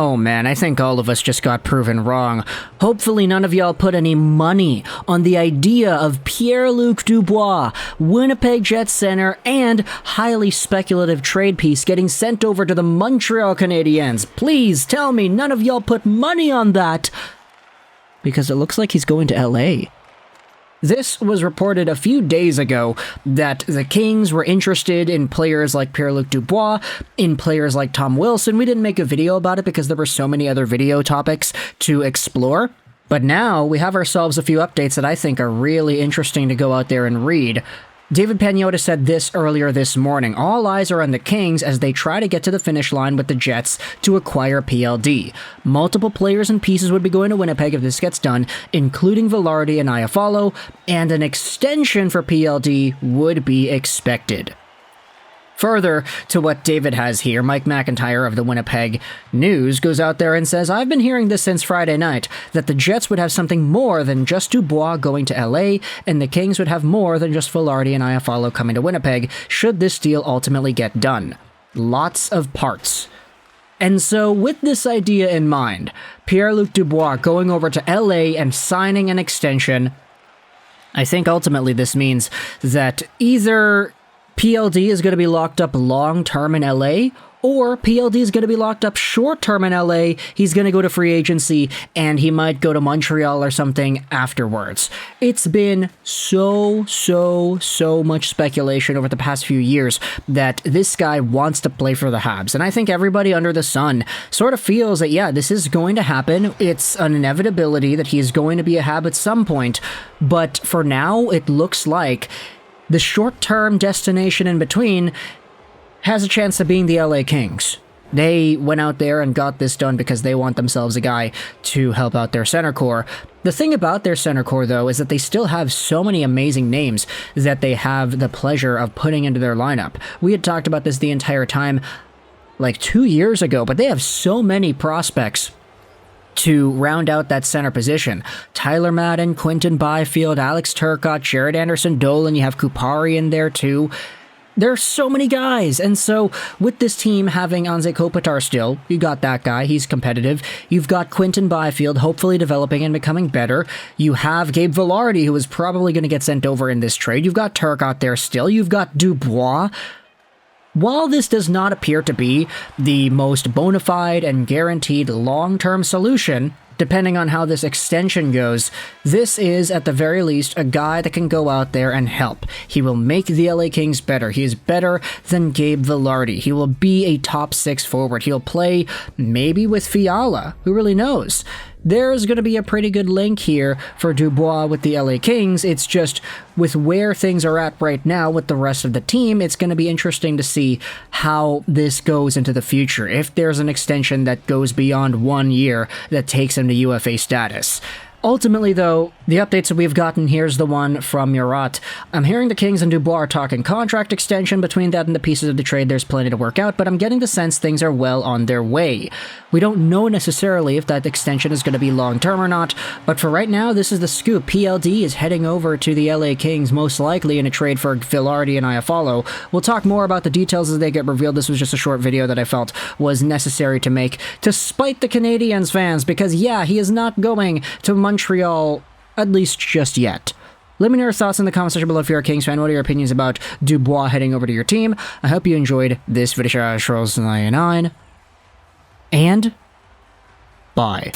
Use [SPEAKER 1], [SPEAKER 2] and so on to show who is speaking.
[SPEAKER 1] Oh man, I think all of us just got proven wrong. Hopefully none of y'all put any money on the idea of Pierre-Luc Dubois, Winnipeg Jets center, and highly speculative trade piece getting sent over to the Montreal Canadiens. Please tell me none of y'all put money on that, because it looks like he's going to LA. This was reported a few days ago that the Kings were interested in players like Pierre-Luc Dubois, in players like Tom Wilson. We didn't make a video about it because there were so many other video topics to explore. But now we have ourselves a few updates that I think are really interesting to go out there and read. David Pagnotta said this earlier this morning. All eyes are on the Kings as they try to get to the finish line with the Jets to acquire PLD. Multiple players and pieces would be going to Winnipeg if this gets done, including VILARDI and IAFALLO, and an extension for PLD would be expected. Further to what David has here, Mike McIntyre of the Winnipeg News goes out there and says, I've been hearing this since Friday night, that the Jets would have something more than just Dubois going to LA, and the Kings would have more than just VILARDI and IAFALLO coming to Winnipeg, should this deal ultimately get done. Lots of parts. And so, with this idea in mind, Pierre-Luc Dubois going over to LA and signing an extension, I think ultimately this means that either PLD is going to be locked up long-term in LA, or PLD is going to be locked up short-term in LA, he's going to go to free agency, and he might go to Montreal or something afterwards. It's been so much speculation over the past few years that this guy wants to play for the Habs, and I think everybody under the sun sort of feels that, yeah, this is going to happen. It's an inevitability that he's going to be a Hab at some point, but for now, it looks like the short-term destination in between has a chance of being the LA Kings. They went out there and got this done because they want themselves a guy to help out their center core. The thing about their center core, though, is that they still have so many amazing names that they have the pleasure of putting into their lineup. We had talked about this the entire time, like 2 years ago, but they have so many prospects to round out that center position. Tyler Madden, Quinton Byfield, Alex Turcotte, Jared Anderson-Dolan, you have Kupari in there too. There are so many guys, and so with this team having Anze Kopitar still, you got that guy, he's competitive. You've got Quinton Byfield hopefully developing and becoming better. You have Gabe Vilardi, who is probably going to get sent over in this trade. You've got Turcotte there still. You've got Dubois. While this does not appear to be the most bona fide and guaranteed long-term solution, depending on how this extension goes, this is, at the very least, a guy that can go out there and help. He will make the LA Kings better. He is better than Gabe Vilardi. He will be a top 6 forward. He'll play maybe with Fiala. Who really knows? There's going to be a pretty good link here for Dubois with the LA Kings. It's just, with where things are at right now with the rest of the team, it's going to be interesting to see how this goes into the future. If there's an extension that goes beyond 1 year that takes him to UFA status. Ultimately, though, the updates that we've gotten, here's the one from Juraj. I'm hearing the Kings and Dubois are talking contract extension. Between that and the pieces of the trade, there's plenty to work out, but I'm getting the sense things are well on their way. We don't know necessarily if that extension is going to be long-term or not, but for right now, this is the scoop. PLD is heading over to the LA Kings, most likely in a trade for VILARDI and IAFALLO. We'll talk more about the details as they get revealed. This was just a short video that I felt was necessary to make to spite the Canadiens fans, because yeah, he is not going to Montreal, at least just yet. Let me know your thoughts in the comment section below if you're a Kings fan. What are your opinions about Dubois heading over to your team? I hope you enjoyed this video. Charles 99, and bye.